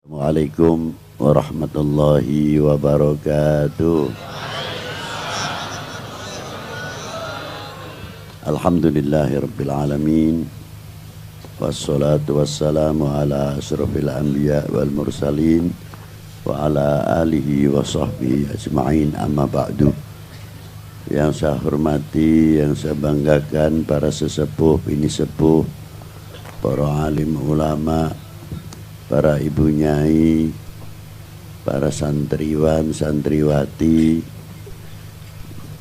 Assalamualaikum warahmatullahi wabarakatuh. Alhamdulillahirabbil alamin. Wassalatu wassalamu ala asyrafil anbiya wal mursalin wa ala alihi wa sahbihi ajma'in, amma ba'du. Yang saya hormati, yang saya banggakan para sesepuh, bini sepuh, para alim ulama, para ibu nyai, para santriwan, santriwati,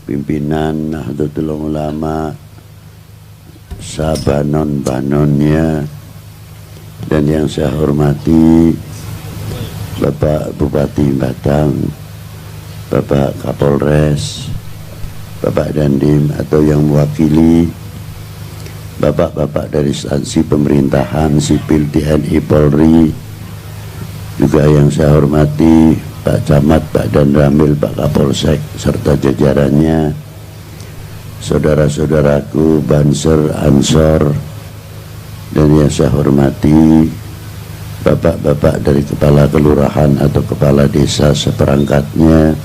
pimpinan Nahdlatul Ulama, sabanon-banonnya, dan yang saya hormati Bapak Bupati Batang, Bapak Kapolres, Bapak Dandim atau yang mewakili bapak-bapak dari instansi pemerintahan, sipil, TNI, Polri, juga yang saya hormati Pak Camat, Pak Danramil, Pak Kapolsek, serta jajarannya, saudara-saudaraku Banser, Ansor, dan yang saya hormati bapak-bapak dari kepala kelurahan atau kepala desa seperangkatnya,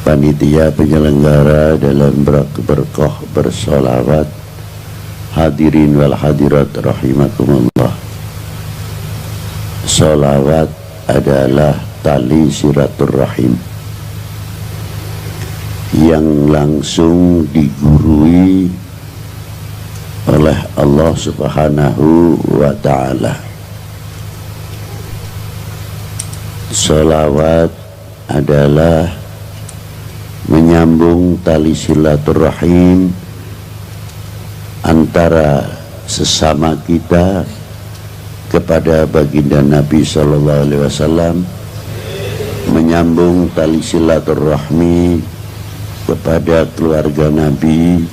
panitia penyelenggara dalam berkah bersolawat, hadirin wal hadirat rahimakumullah. Salawat adalah tali silaturahim yang langsung digurui oleh Allah Subhanahu wa ta'ala. Salawat adalah menyambung tali silaturahim antara sesama kita kepada baginda Nabi Sallallahu Alaihi Wasallam, menyambung tali silaturahmi kepada keluarga Nabi,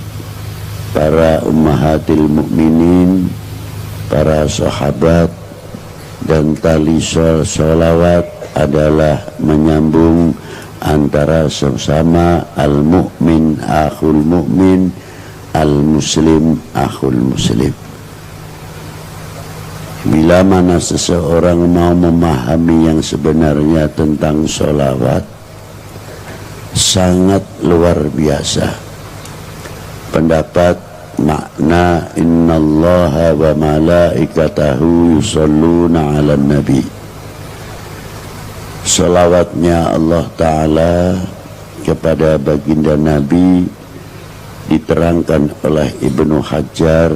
para ummahatil mukminin, para sahabat, dan tali sholawat adalah menyambung antara sesama al-mu'min akhul mu'min, al-muslim akhul muslim. Bila mana seseorang mau memahami yang sebenarnya tentang sholawat, sangat luar biasa. Pendapat makna innallaha wa malaikatahu yusholluna ala nabi, sholawatnya Allah Ta'ala kepada baginda Nabi diterangkan oleh Ibnu Hajar,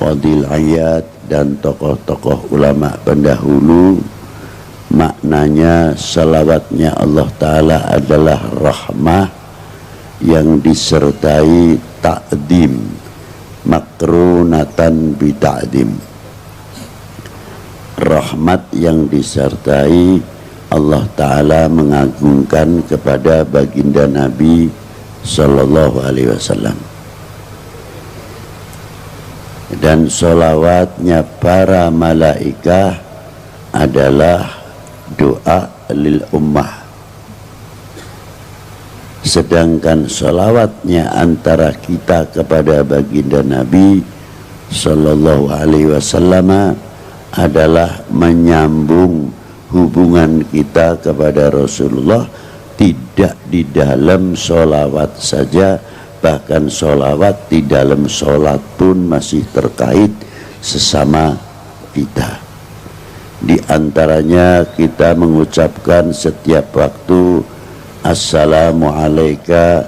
Fadil Ayat, dan tokoh-tokoh ulama pendahulu. Maknanya salawatnya Allah Ta'ala adalah rahmah yang disertai ta'dim, makrunatan bita'dim, rahmat yang disertai Allah Ta'ala mengagungkan kepada baginda Nabi Sallallahu Alaihi Wasallam. Dan sholawatnya para malaikah adalah doa lil ummah, sedangkan sholawatnya antara kita kepada baginda Nabi Sallallahu Alaihi Wasallam adalah menyambung hubungan kita kepada Rasulullah, tidak di dalam sholawat saja, bahkan sholawat di dalam sholat pun masih terkait sesama kita. Di antaranya kita mengucapkan setiap waktu assalamu alayka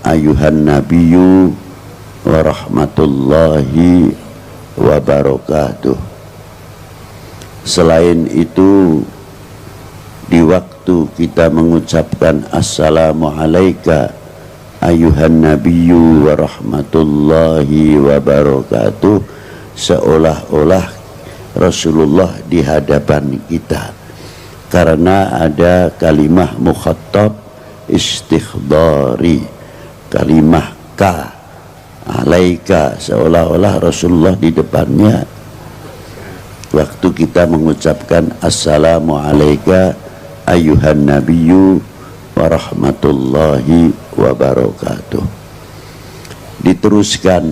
ayuhan nabiyyu wa rahmatullahi wa barakatuh. Selain itu, di waktu kita mengucapkan assalamu alayka ayuhan nabiyyu wa rahmatullahi wa barakatuh, seolah-olah Rasulullah di hadapan kita, karena ada kalimah mukhattab istighdari, kalimah ka alaika, seolah-olah Rasulullah di depannya waktu kita mengucapkan assalamu alayka ayuhan nabiyyu wa rahmatullahi wa barakatuh. Diteruskan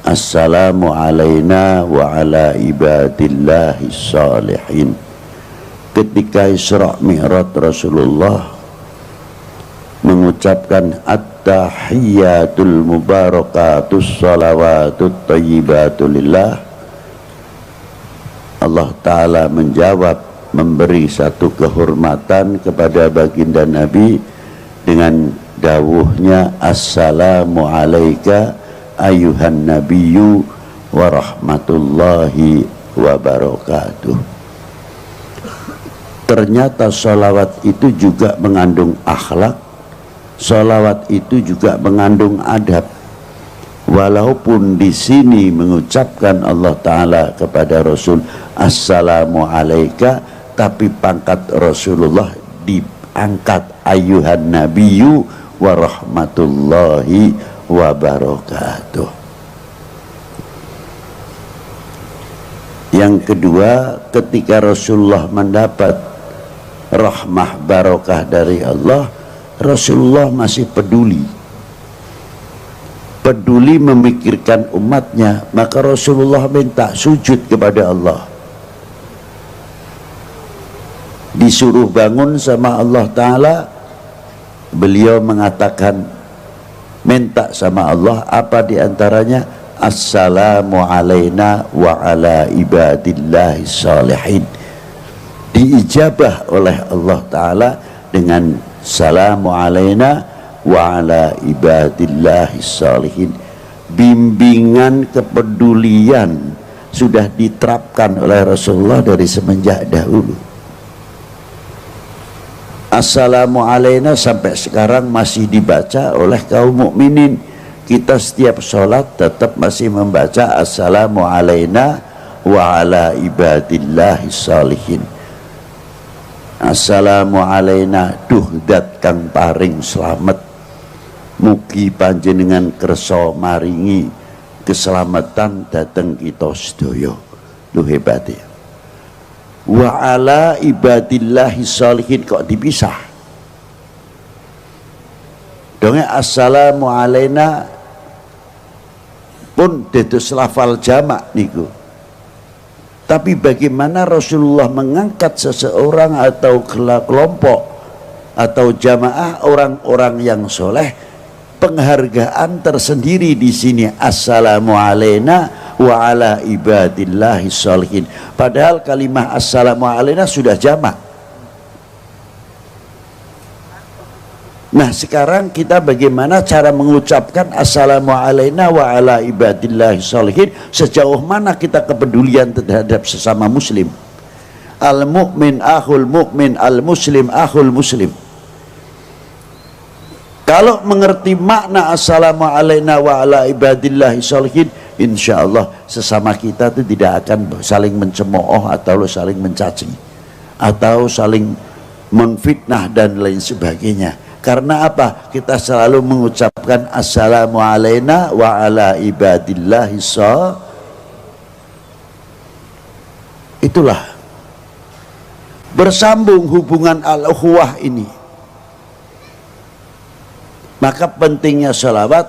assalamu alayna wa ala ibadillahi salihin ketika Isra Mi'raj Rasulullah mengucapkan at-tahiyyatul mubarakatus salawatut thayyibatu lillah, Allah Ta'ala menjawab, memberi satu kehormatan kepada baginda Nabi dengan dawuhnya assalamu alaika ayuhan nabiyyu wa rahmatullahi wa barakatuh. Ternyata sholawat itu juga mengandung akhlak, sholawat itu juga mengandung adab. Walaupun di sini mengucapkan Allah Ta'ala kepada Rasul assalamu alaika, tapi pangkat Rasulullah diangkat ayuhan nabiyyu wa rahmatullahi wa barakatuh. Yang kedua, ketika Rasulullah mendapat rahmah barokah dari Allah, Rasulullah masih peduli memikirkan umatnya, maka Rasulullah minta sujud kepada Allah. Disuruh bangun sama Allah Ta'ala, beliau mengatakan, minta sama Allah apa diantaranya? Assalamu alaina wa ala ibadillahi salihin. Diijabah oleh Allah Ta'ala dengan salamu alaina wa ala ibadillahi salihin. Bimbingan kepedulian sudah diterapkan oleh Rasulullah dari semenjak dahulu. Assalamu alaina sampai sekarang masih dibaca oleh kaum mukminin. Kita setiap sholat tetap masih membaca assalamu alaina wa ala ibadillahi salihin. Assalamu alaina duhdat kang paring slamet, mugi panjenengan kersa maringi keselamatan dateng kita sedaya. Lu hebat ya. Wa ala ibadillahi salihin kok dipisah? Donge assalamu alaina pun dados lafal jamak niku. Tapi bagaimana Rasulullah mengangkat seseorang atau kelompok atau jamaah orang-orang yang soleh, penghargaan tersendiri di sini assalamu alaina wa ala ibadillahi sholihin. Padahal kalimah assalamu alaina sudah jamak. Nah sekarang kita bagaimana cara mengucapkan assalamu alaina wa ala ibadillahi sholihin, sejauh mana kita kepedulian terhadap sesama muslim. Al mu'min akhul mu'min, al muslim akhul muslim. Kalau mengerti makna assalamu alaina wa ala ibadillahi sholihin, insya Allah sesama kita itu tidak akan saling mencemooh atau saling mencaci atau saling menfitnah dan lain sebagainya. Karena apa? Kita selalu mengucapkan assalamu alaina wa ala ibadillahi itulah bersambung hubungan al-ukhuwah ini. Maka pentingnya salawat,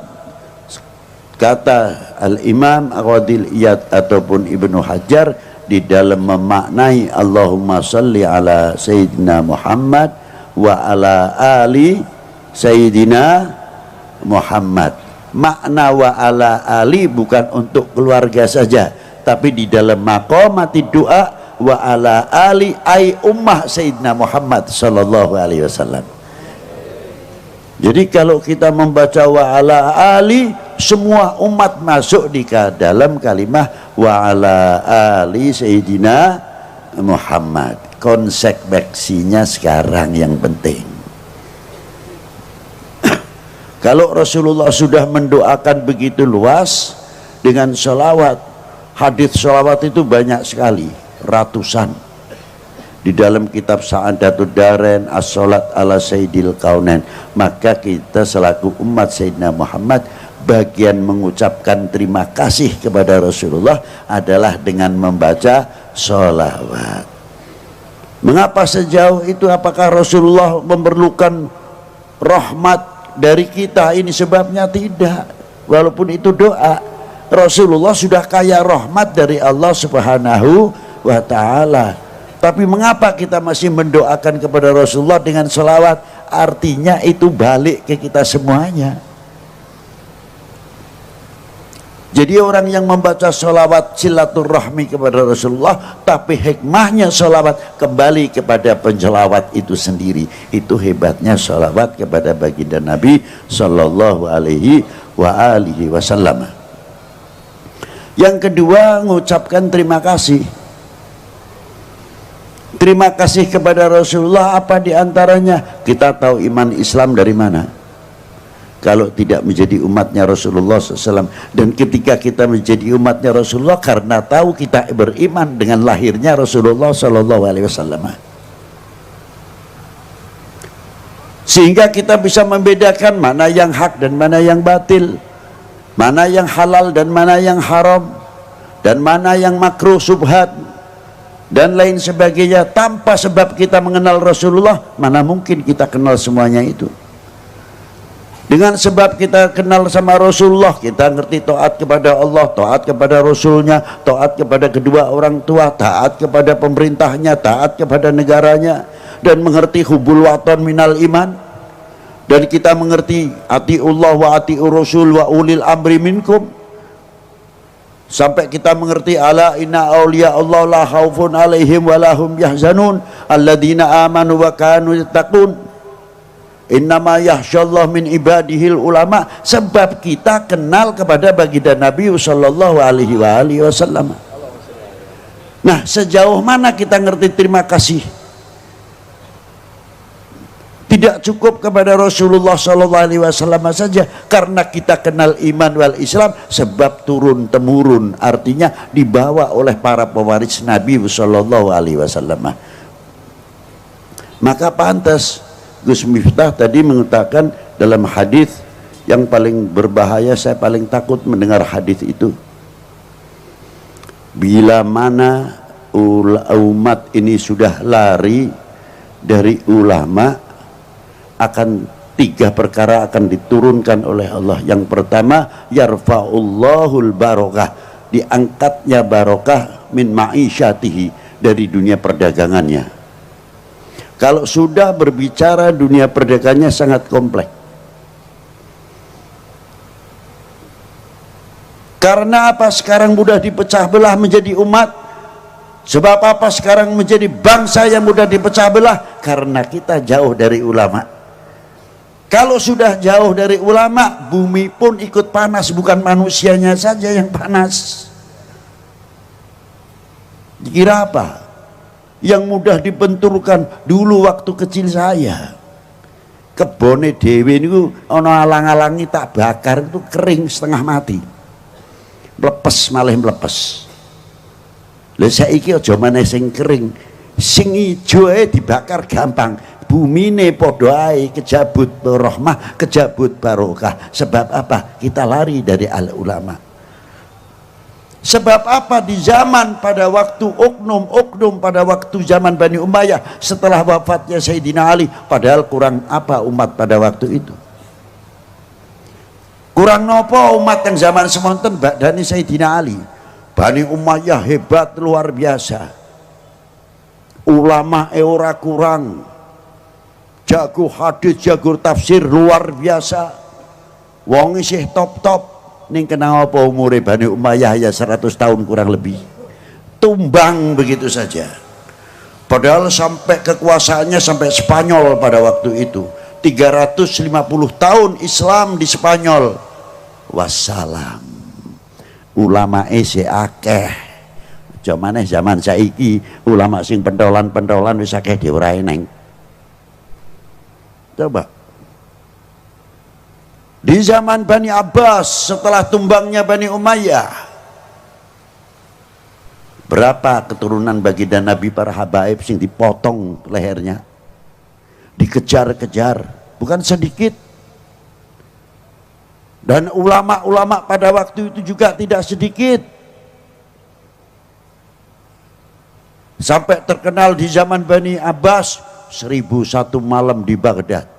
kata al-imam Aqadil Iyad ataupun Ibnu Hajar di dalam memaknai Allahumma salli ala Sayyidina Muhammad wa ala ali Sayyidina Muhammad. Makna wa ala ali bukan untuk keluarga saja, tapi di dalam maqamati doa wa ala ali ay ummah Sayyidina Muhammad sallallahu alaihi wasallam. Jadi kalau kita membaca wa ala ali, semua umat masuk di dalam kalimah wa ala ali Sayyidina Muhammad. Konsekuensinya sekarang yang penting. Kalau Rasulullah sudah mendoakan begitu luas dengan sholawat, hadits sholawat itu banyak sekali, ratusan. Di dalam kitab Sa'adatud Darain, as-sholat ala Sayyidil Kaunain, maka kita selaku umat Sayyidina Muhammad, bagian mengucapkan terima kasih kepada Rasulullah adalah dengan membaca sholawat. Mengapa sejauh itu? Apakah Rasulullah memerlukan rahmat dari kita? Ini sebabnya tidak. Walaupun itu doa, Rasulullah sudah kaya rahmat dari Allah Subhanahu wa ta'ala. Tapi mengapa kita masih mendoakan kepada Rasulullah dengan sholawat? Artinya itu balik ke kita semuanya. Jadi orang yang membaca sholawat silaturahmi kepada Rasulullah, tapi hikmahnya sholawat kembali kepada penjelawat itu sendiri. Itu hebatnya sholawat kepada baginda Nabi Sallallahu Alaihi Wasallam. Yang kedua, mengucapkan terima kasih. Terima kasih kepada Rasulullah, apa diantaranya? Kita tahu iman Islam dari mana? Kalau tidak menjadi umatnya Rasulullah SAW. Dan ketika kita menjadi umatnya Rasulullah, karena tahu kita beriman dengan lahirnya Rasulullah SAW. Sehingga kita bisa membedakan mana yang hak dan mana yang batil, mana yang halal dan mana yang haram, dan mana yang makruh subhat, dan lain sebagainya. Tanpa sebab kita mengenal Rasulullah, mana mungkin kita kenal semuanya itu. Dengan sebab kita kenal sama Rasulullah, kita ngerti taat kepada Allah, taat kepada Rasulnya, taat kepada kedua orang tua, taat kepada pemerintahnya, taat kepada negaranya, dan mengerti hubul watan minal iman. Dan kita mengerti atiullah wa atiur rasul wa ulil amri minkum. Sampai kita mengerti ala inna awliya Allah la khaufun alaihim wa lahum yahzanun alladzina amanu wa kanu yattaqun. Innama yahsyallah min ibadihil ulama. Sebab kita kenal kepada baginda Nabi sallallahu alaihi wasallam. Nah, sejauh mana kita ngerti terima kasih? Tidak cukup kepada Rasulullah sallallahu alaihi wasallam saja, karena kita kenal iman wal Islam sebab turun temurun, artinya dibawa oleh para pewaris Nabi sallallahu alaihi wasallam. Maka pantas Gus Miftah tadi mengatakan dalam hadis yang paling berbahaya, saya paling takut mendengar hadis itu. Bila mana umat ini sudah lari dari ulama, akan tiga perkara akan diturunkan oleh Allah. Yang pertama, yarfa'ullahul barokah, diangkatnya barokah min ma'isyatihi, dari dunia perdagangannya. Kalau sudah berbicara dunia perdagangannya sangat kompleks. Karena apa sekarang mudah dipecah belah menjadi umat? Sebab apa sekarang menjadi bangsa yang mudah dipecah belah? Karena kita jauh dari ulama. Kalau sudah jauh dari ulama, bumi pun ikut panas, bukan manusianya saja yang panas. Dikira apa? Yang mudah dibenturkan. Dulu waktu kecil saya, kebone dewe niku ana alang-alangi tak bakar, itu kering setengah mati, mlepes, malah mlepes. Lha saiki aja maneh sing kering, sing ijo dibakar gampang. Bumine padha ae kejabut rahmah, kejabut barokah. Sebab apa? Kita lari dari al ulama. Sebab apa? Di zaman pada waktu oknum pada waktu zaman Bani Umayyah, setelah wafatnya Sayyidina Ali, padahal kurang apa umat pada waktu itu? Kurang nopo umat yang zaman semonten badani Sayyidina Ali? Bani Umayyah hebat luar biasa, ulama ora kurang, jago hadis, jago tafsir luar biasa, wong isih top-top. Ning kenapa apa umure Bani Umayyah ya 100 tahun kurang lebih, tumbang begitu saja. Padahal sampai kekuasaannya sampai Spanyol pada waktu itu, 350 tahun Islam di Spanyol. Wassalam, ulama ese akeh. Jamane zaman saiki ulama sing pentolan-pentolan wis akeh diurai neng. Coba di zaman Bani Abbas, setelah tumbangnya Bani Umayyah, berapa keturunan baginda Nabi para habaib sing dipotong lehernya, dikejar-kejar, bukan sedikit. Dan ulama-ulama pada waktu itu juga tidak sedikit. Sampai terkenal di zaman Bani Abbas, 1001 malam di Baghdad.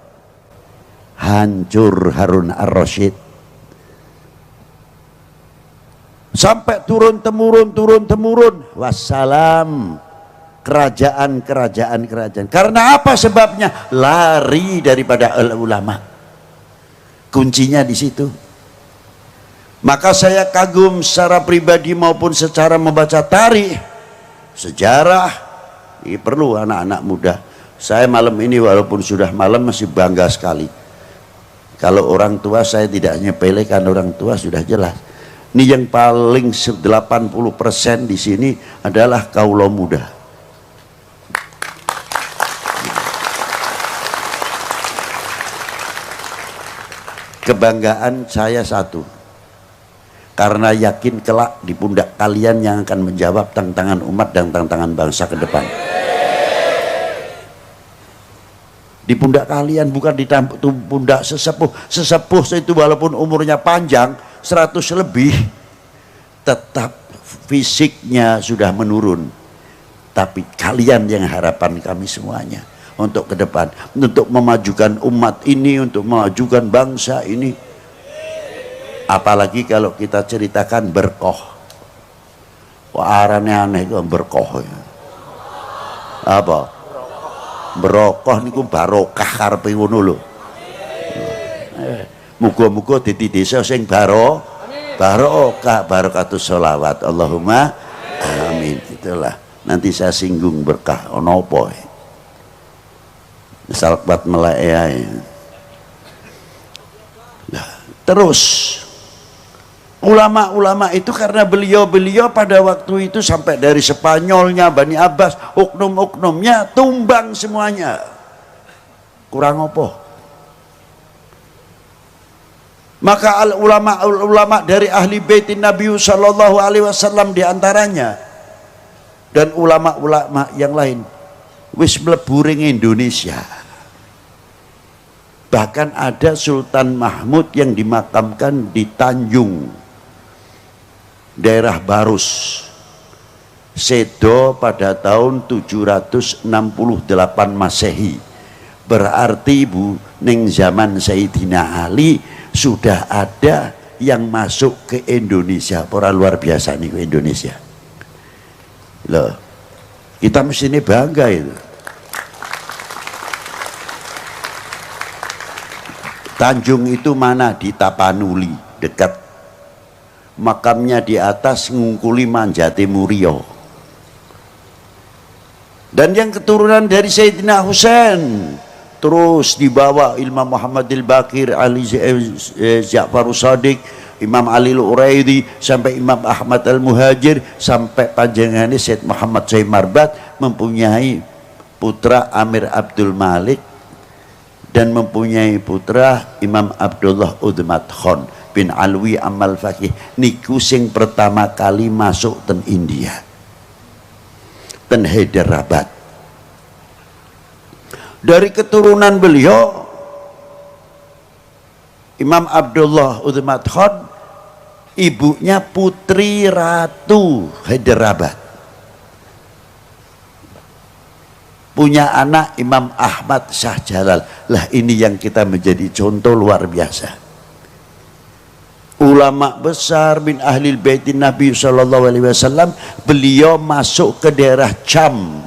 Hancur Harun ar-Rasyid. Sampai turun temurun. Wassalam, kerajaan. Karena apa sebabnya? Lari daripada ulama. Kuncinya di situ. Maka saya kagum secara pribadi maupun secara membaca tarikh, sejarah. Ini perlu anak-anak muda. Saya malam ini walaupun sudah malam masih bangga sekali. Kalau orang tua saya tidak nyepelekan, orang tua sudah jelas. Ini yang paling 80% di sini adalah kaula muda. Kebanggaan saya satu, karena yakin kelak di pundak kalian yang akan menjawab tantangan umat dan tantangan bangsa ke depan. Di pundak kalian, bukan di pundak sesepuh. Sesepuh itu walaupun umurnya panjang 100 lebih, tetap fisiknya sudah menurun. Tapi kalian yang harapan kami semuanya untuk ke depan, untuk memajukan umat ini, untuk memajukan bangsa ini. Apalagi kalau kita ceritakan berkoh. Wah, arane aneh itu berkoh ya. Apa? Berokoh niku barokah karepe ngono lho. Muga-muga dadi desa sing barokah, barakatus sholawat. Allahumma amin. Itulah. Nanti saya singgung berkah ono apa. Salbat melek ae. Nah, terus ulama-ulama itu karena beliau-beliau pada waktu itu sampai dari Spanyolnya, Bani Abbas, oknum-oknumnya tumbang semuanya. Kurang apa? Maka ulama-ulama dari ahli baitin Nabi sallallahu alaihi wasallam diantaranya dan ulama-ulama yang lain wis mlebu ring Indonesia. Bahkan ada Sultan Mahmud yang dimakamkan di Tanjung, daerah Barus, sedo pada tahun 768 Masehi. Berarti Bu, ning zaman Sayyidina Ali sudah ada yang masuk ke Indonesia. Orang luar biasa nih ke Indonesia loh. Kita mesti ini bangga itu. Tanjung itu mana? Di Tapanuli, dekat. Makamnya di atas ngungkuli Manjate Murio. Dan yang keturunan dari Sayyidina Husain terus dibawa Imam Muhammadil Baqir, Ali Ja'farus Shadiq, Imam Ali Al-Uraidi, sampai Imam Ahmad Al-Muhajir, sampai panjangannya Syed Muhammad Syekh Marbat mempunyai putra Amir Abdul Malik dan mempunyai putra Imam Abdullah Udmat Khan bin Alwi Amal Fakih. Niku sing pertama kali masuk ten India, ten Hyderabad. Dari keturunan beliau Imam Abdullah Udmat Khan, ibunya Putri Ratu Hyderabad. Punya anak Imam Ahmad Shah Jalal. Lah ini yang kita menjadi contoh luar biasa. Ulama besar min ahlil baitin Nabi sallallahu alaihi wasallam, beliau masuk ke daerah Cham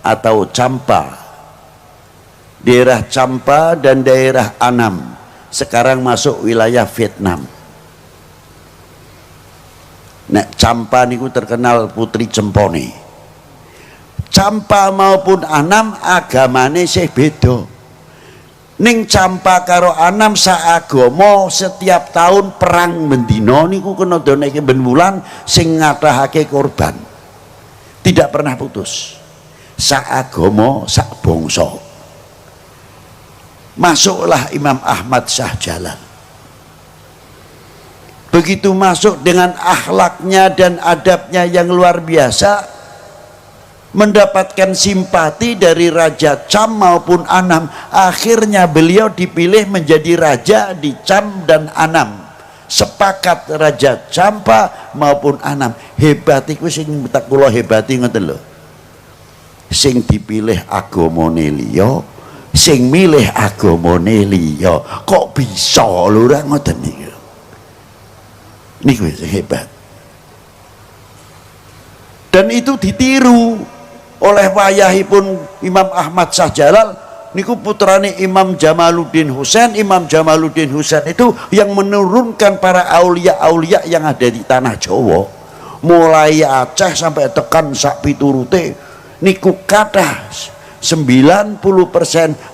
atau Champa. Daerah Champa dan daerah Annam sekarang masuk wilayah Vietnam. Nek Champa niku terkenal putri cempone. Champa maupun Annam agamane sih beda. Ning Champa karo Annam saagama setiap tahun perang mendino niku kena doneke ben wulan sing ngathahake korban. Tidak pernah putus. Saagama sak bangsa. Masuklah Imam Ahmad Shah Jalal. Begitu masuk dengan akhlaknya dan adabnya yang luar biasa, mendapatkan simpati dari Raja Cham maupun Annam. Akhirnya beliau dipilih menjadi raja di Cham dan Annam. Sepakat Raja Champa maupun Annam. Hebat iku sing tak kula hebati ngoten lho. Sing dipilih agamane liya, sing milih agamane liya. Kok bisa lho ora ngoten niku. Niku sing hebat. Dan itu ditiru. oleh wayahipun Imam Ahmad Shah Jalal niku putrane Imam Jamaluddin Husain. Imam Jamaluddin Husain itu yang menurunkan para aulia-aulia yang ada di tanah Jawa, mulai Aceh sampai tekan sak piturute niku kathah 90%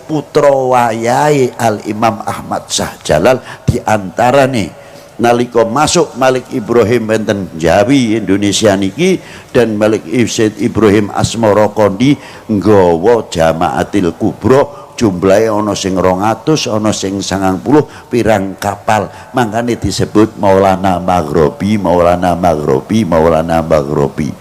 putra wayahe Al Imam Ahmad Shah Jalal. Di antara nih nalika masuk Malik Ibrahim benten Jawi Indonesia niki dan Malik Said Ibrahim Asmara Kondi nggawa Jamaatil Kubra, jumlahe ana sing 200 ana sing 90 pirang kapal, mangkane disebut Maulana Maghribi. Maulana Maghribi, Maulana Maghribi.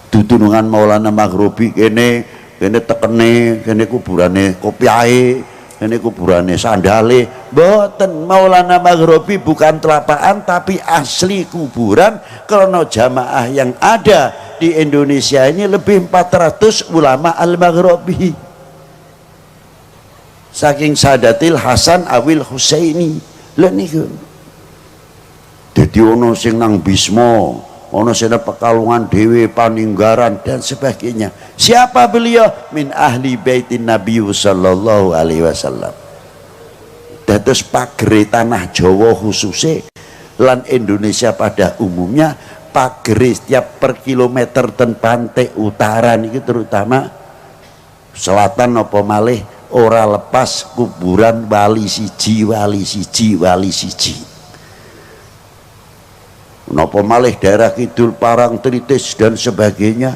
Tutunungan Maulana Maghribi kene tekene, kene kuburane kopiahe, ini kuburane sandale. Mboten, Maulana Maghribi bukan telapaan tapi asli kuburan, karena jamaah yang ada di Indonesia ini lebih 400 ulama Al-Maghribi saking Sadatil Hasan Awil Husaini. Lha niku dadi ono sing nang Bisma, ono sing Pekalongan dhewe, Paninggaran dan sebagainya. Siapa beliau? Min ahli baitin Nabi sallallahu alaihi wasallam. Dados pagere tanah Jawa khususnya lan Indonesia pada umumnya, pagere setiap per kilometer ten pantai utara niki terutama selatan apa malih ora lepas kuburan wali siji, wali siji, wali siji. Napa malih daerah kidul Parang Tritis dan sebagainya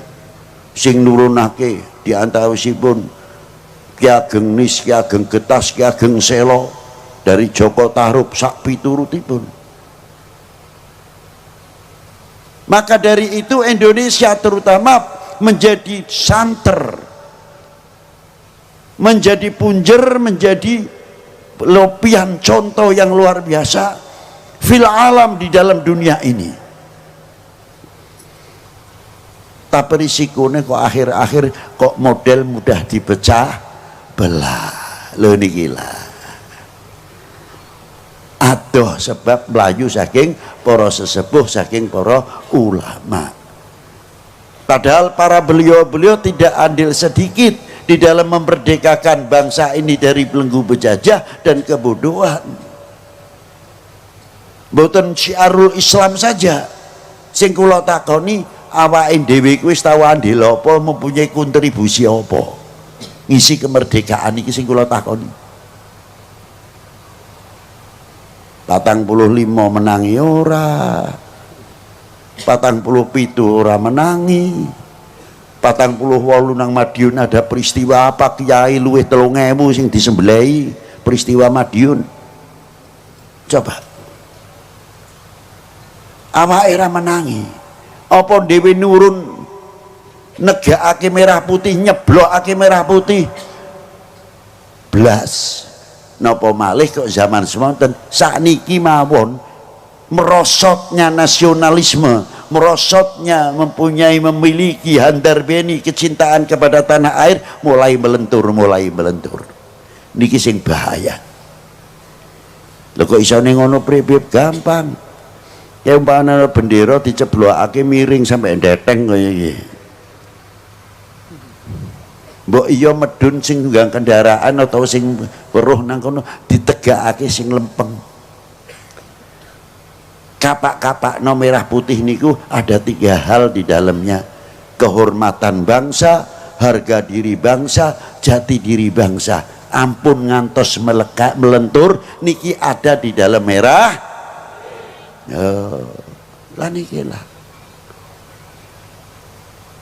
sing nurunake di antawisipun Ki Ageng Nis, Ki Ageng Getas, Ki Ageng Selo dari Joko Tarub sak piturutipun. Maka dari itu Indonesia terutama menjadi santer, menjadi punjer, menjadi lopian contoh yang luar biasa fil alam di dalam dunia ini. Tapi risikonya kok akhir-akhir kok model mudah dipecah belah. Lho niki lah. Adoh sebab melayu saking para sesepuh, saking para ulama. Padahal para beliau-beliau tidak andil sedikit di dalam memerdekakan bangsa ini dari belenggu penjajah dan kebodohan. Mboten syiarul Islam saja sing kula takoni, awake dhewe kuwi wis tau andil apa, mempunyai kontribusi apa ngisi kemerdekaan iki sing kula takoni. 45 menangi ora, 47 ora menangi, 48 nang Madiun ada peristiwa apa, kiai luwih 3.000 sing disembelih peristiwa Madiun. Coba awake ora menangi, apa dhewe nurun negakake merah putih, nyeblokake merah putih blas. Napa malih kok zaman semonten sakniki mawon merosotnya nasionalisme, merosotnya memiliki handarbeni kecintaan kepada tanah air mulai melentur. Niki sing bahaya. Lho kok isone ngono pripip gampang. Ya umpamane bendera diceblokake miring sampai ndeteng kaya iki. Mbok iya medun sing nggang kendaraan atau sing weruh nang kono ditegakake sing lempeng. Kapak-kapak no merah putih niku ada 3 hal di dalamnya: kehormatan bangsa, harga diri bangsa, jati diri bangsa. Ampun ngantos melekat melentur niki ada di dalam merah. Lah niki lah.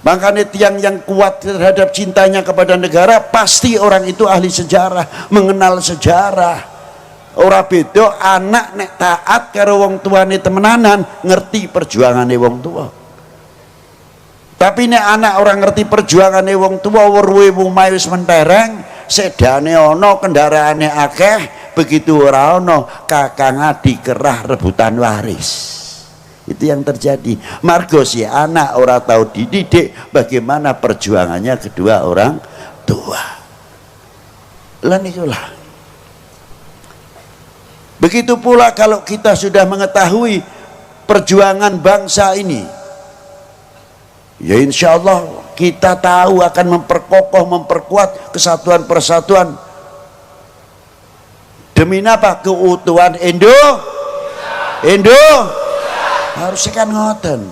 Makanya tiang yang kuat terhadap cintanya kepada negara pasti orang itu ahli sejarah, mengenal sejarah. Ora beda anak nek taat karo wong tuane temenanan, ngerti perjuangane wong tua. Tapi nek anak orang ngerti perjuangane wong tua, weruhe omahe wis mentereng, sedane ana, kendaraane akeh, begitu ora ana, kakang adik kerah rebutan waris. Itu yang terjadi. Margo si anak ora tahu dididik bagaimana perjuangannya kedua orang tua. Lan itulah. Begitu pula kalau kita sudah mengetahui perjuangan bangsa ini, ya insya Allah kita tahu akan memperkokoh, memperkuat kesatuan persatuan demi apa? Keutuhan Indo harus kan ngoten.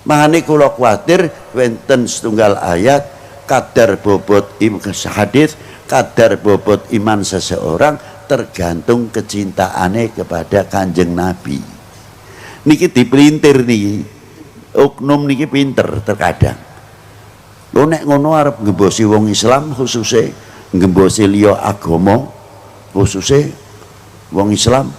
Mahane kula kuwatir wonten setunggal ayat kadar bobot hadis, kadar bobot iman seseorang tergantung kecintaannya kepada Kanjeng Nabi. Niki dipelintir niki, oknum niki pinter terkadang. Lho nek ngono arep ngembosi wong Islam khususnya ngembosi liya agama khususnya wong Islam,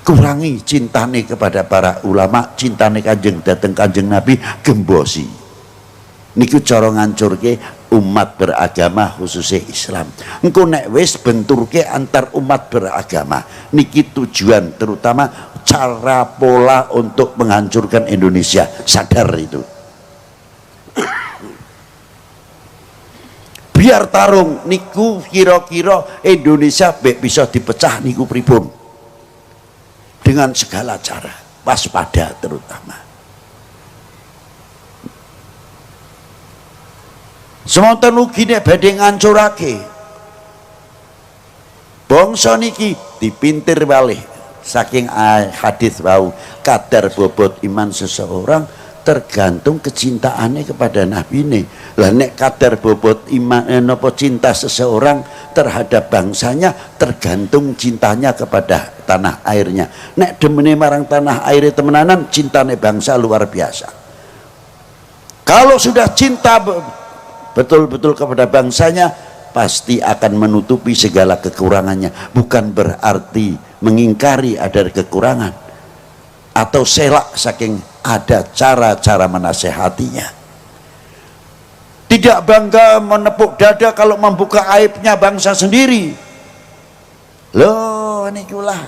kurangi cintane kepada para ulama, cintane Kanjeng dateng Kanjeng Nabi, gembosi. Niku cara ngancurke umat beragama khususnya Islam. Engko nek wis benturke antar umat beragama, niki tujuan terutama cara pola untuk menghancurkan Indonesia. Sadar itu. Biar tarung niku kira-kira Indonesia bisa dipecah niku pripun. Dengan segala cara, waspada terutama. Semonten ugi nek badhe ngancurake. Bangsa niki dipintir walih saking hadis wau, kadar bobot iman seseorang tergantung kecintaannya kepada Nabi ini. Lah nek kadar bobot iman napa cinta seseorang terhadap bangsanya tergantung cintanya kepada tanah airnya. Nek demene marang tanah air temenanan, cintane bangsa luar biasa. Kalau sudah cinta betul-betul kepada bangsanya, pasti akan menutupi segala kekurangannya. Bukan berarti mengingkari ada kekurangan atau selak, saking ada cara-cara menasehatinya. Tidak bangga menepuk dada kalau membuka aibnya bangsa sendiri. Loh nikulah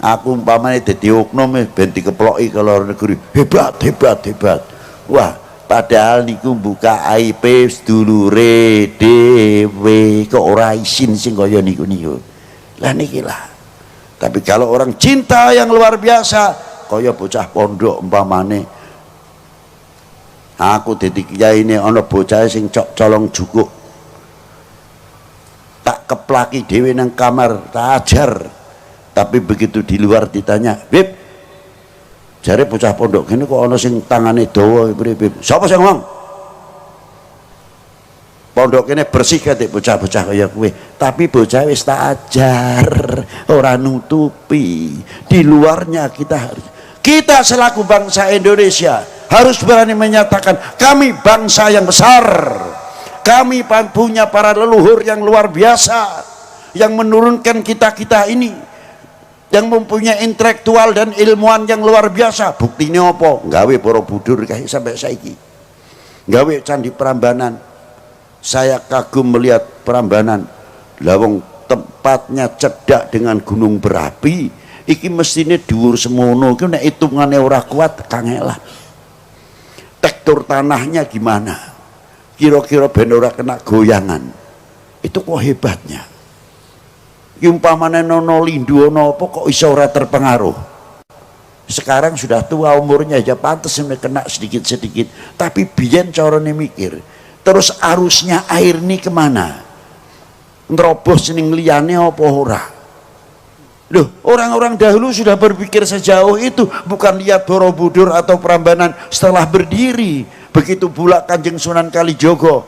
aku umpamanya dadi oknum ben dikeploki ke luar negeri, hebat. Wah, padahal niku buka aib sedulure dhewe kok ora isin sing kaya niku. Lah nikilah. Tapi kalau orang cinta yang luar biasa, kaya bocah pondok umpamane, aku dadi kiai ini ana bocah sing colong jukuk, tak keplaki dhewe nang kamar, tak ajar. Tapi begitu di luar ditanya, "Bib, jare bocah pondok kene kok ana sing tangane dawa pripun? Sapa sing ngomong?" Pondok kene bersih katik bocah-bocah kaya kowe, tapi bocah wis tak ajar, ora nutupi. Di luarnya kita selaku bangsa Indonesia harus berani menyatakan kami bangsa yang besar. Kami punya para leluhur yang luar biasa yang menurunkan kita ini, yang mempunyai intelektual dan ilmuwan yang luar biasa. Buktinya apa? Gawe Borobudur kayak sampai saiki, gawe Candi Prambanan. Saya kagum melihat Prambanan, lawang tempatnya cedak dengan gunung berapi. Iki mestine dhuwur semono, iki nek hitungane ora kuat kangelan. Tekstur tanahnya gimana? Kira-kira ben ora kena goyangan. Itu kok hebatnya. Umpamane nono lindu ono apa kok iso ora terpengaruh. Sekarang sudah tua umurnya, ya pantes kena sedikit-sedikit. Tapi biyen carane mikir, terus arusnya air ini kemana? Nerobos ning liyane apa ora? Loh, orang-orang dahulu sudah berpikir sejauh itu, bukan lihat Borobudur atau Prambanan setelah berdiri. Begitu pula Kanjeng Sunan Kalijogo,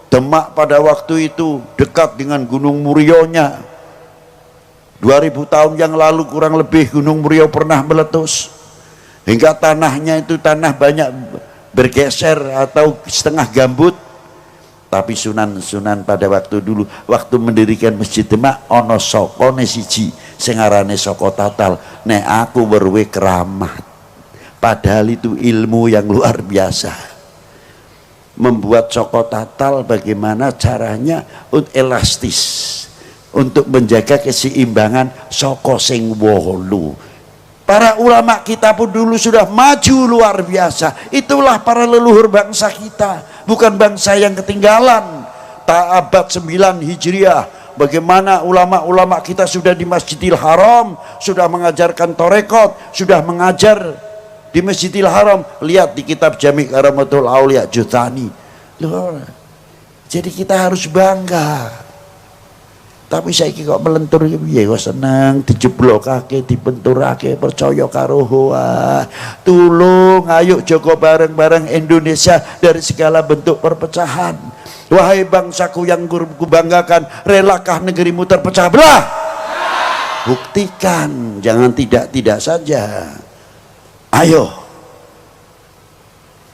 Demak pada waktu itu dekat dengan Gunung Murionya. 2000 tahun yang lalu kurang lebih Gunung Murio pernah meletus, hingga tanahnya itu tanah banyak bergeser atau setengah gambut. Tapi Sunan pada waktu dulu, waktu mendirikan Masjid Demak, ono sokone siji sing arane Soko Tatal. Nek aku berwe keramat, padahal itu ilmu yang luar biasa. Membuat Soko Tatal bagaimana caranya elastis untuk menjaga keseimbangan soko sing wolu. Para ulama kita pun dulu sudah maju luar biasa. Itulah para leluhur bangsa kita, bukan bangsa yang ketinggalan. Abad 9 Hijriah, bagaimana ulama-ulama kita sudah di Masjidil Haram, sudah mengajarkan torekot, sudah mengajar di Masjidil Haram, lihat di kitab Jami' Karamatul Aulia Jutani. Jadi kita harus bangga. Tapi saya kok melentur ya kok seneng dijeblokake, dibenturake, percaya karo hoa. Tulung ayo Joko bareng-bareng Indonesia dari segala bentuk perpecahan. Wahai bangsaku yang kubanggakan, relakah negerimu terpecah belah? Buktikan, jangan tidak-tidak saja. Ayo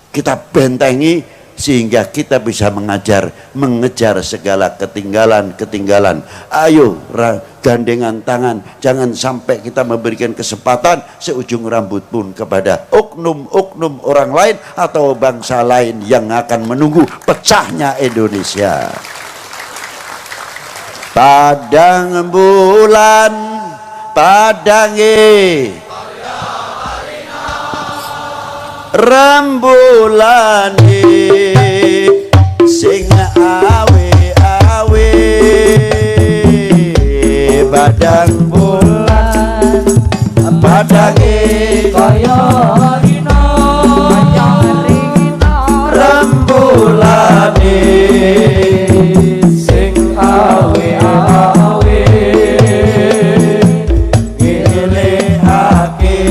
kita bentengi sehingga kita bisa mengejar segala ketinggalan. Ayo gandengan tangan, jangan sampai kita memberikan kesempatan seujung rambut pun kepada oknum-oknum orang lain atau bangsa lain yang akan menunggu pecahnya Indonesia. Padang bulan padange rembulane sing awe-awe, padang bulan padange kaya rina rembulane sing awe-awe, ngelehake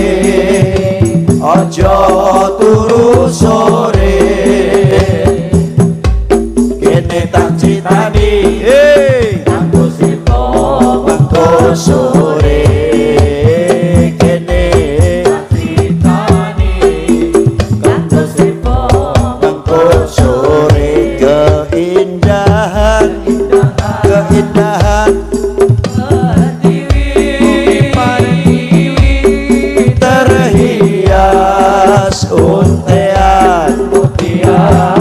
aja turu sore, kene tak citani kanggo sita wektu sore, kene tak citani kanggo sita wektu sore. Keindahan terhias untean mutiara,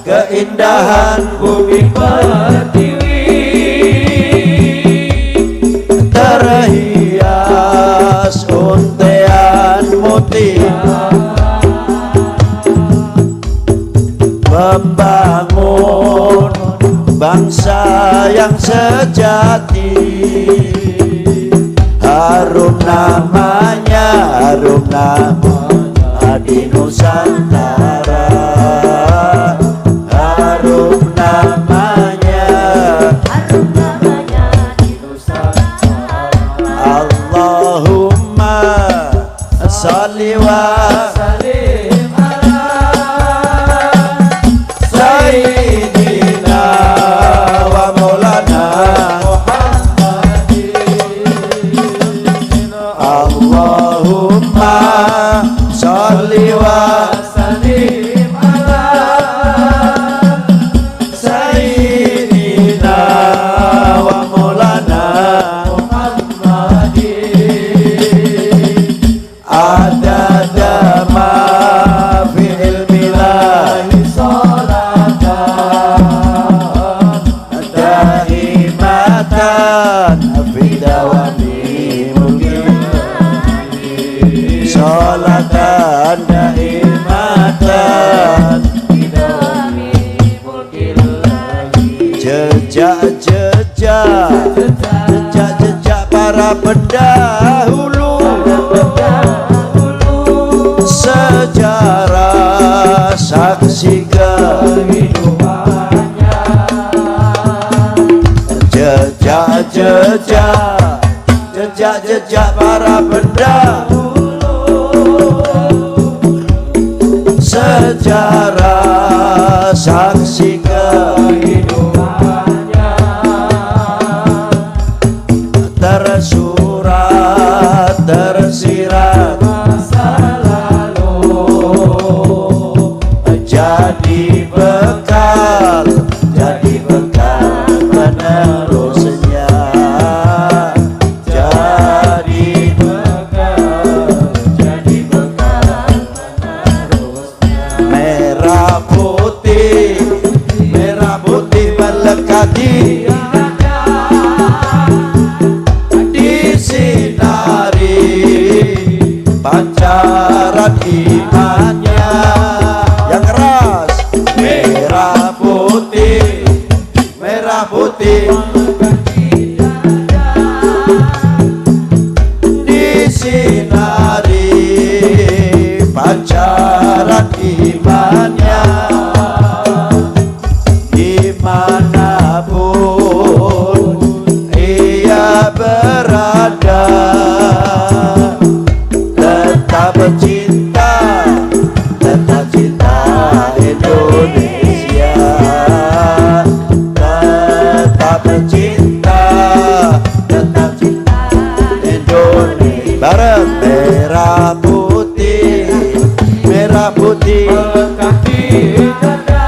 keindahan bumi pertiwi terhias untean mutiara. Membangun bangsa yang sejati, harum namanya di Nusantara, harum namanya di Nusantara. Allahumma sholli wa sallim ala sayyidina wa maulana Muhammadin. Allahumma sholli wa sallim ala sayyidina wa maulana Muhammadin. Adada ma fi ilmillahi salatan daimatan fi dawami mulki, salatan daimatan fi dawami mulki. Jejak para pendahulu, sejarah saksi kehidupannya. Jejak para pendahulu, sejarah saksi kehidupannya. Tersurat tersirat masa lalu, jadi bekal penerusnya, jadi bekal penerusnya. Merah putih melekati disinari pancaran imannya yang keras. Merah putih tetap cinta Indonesia, tetap cinta Indonesia. Bareng merah putih berkati dada,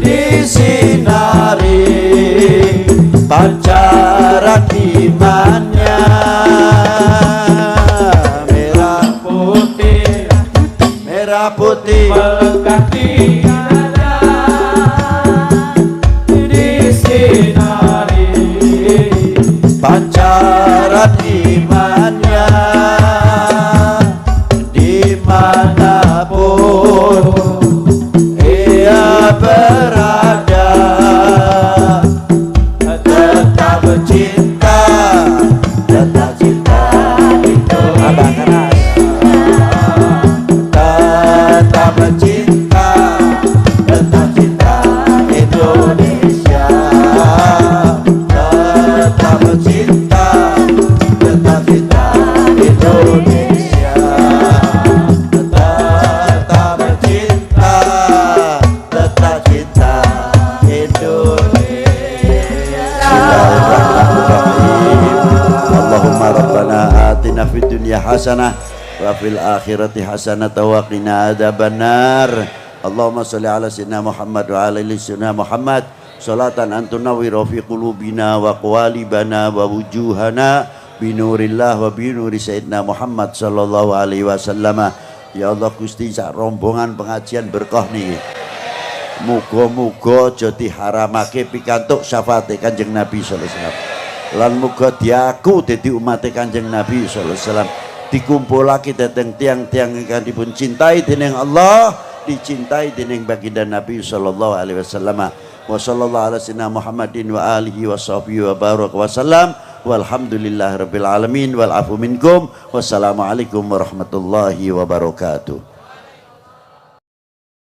disinari pancaran imannya. Merah putih berkati dada, disinari pancaran imannya, dimanapun ia berada, tetap cinta itu abang keras, tetap cinta Indonesia, tetap cinta Indonesia, tetap cinta Indonesia. Allahumma rabbana atina fid dunya hasanah wa fil akhirati hasanah wa qina adzabannar. Allahumma shalli ala sayyidina Muhammad wa ala ali sayyidina Muhammad salatan antunawwiru fi qulubina wa qawalibana wa wujuhana binurillah wa binuri sayyidina Muhammad sallallahu alaihi wasallam. Ya Allah Gusti, sak rombongan pengajian berkah niki, muga-muga aja diharamake pikantuk syafaate Kanjeng Nabi sallallahu alaihi wasallam, lan muga diaku dadi umate Kanjeng Nabi sallallahu alaihi wasallam, dikumpulake dhateng tiang-tiang ingkang dipun cintai dening Allah, dicintai dening baginda Nabi sallallahu alaihi wasallam. Wa sallallahu ala sayyidina Muhammadin wa alihi wa sahbihi wa baraka wa sallam. Walhamdulillahirabbil alamin wal afu minkum. Wassalamualaikum warahmatullahi wabarakatuh.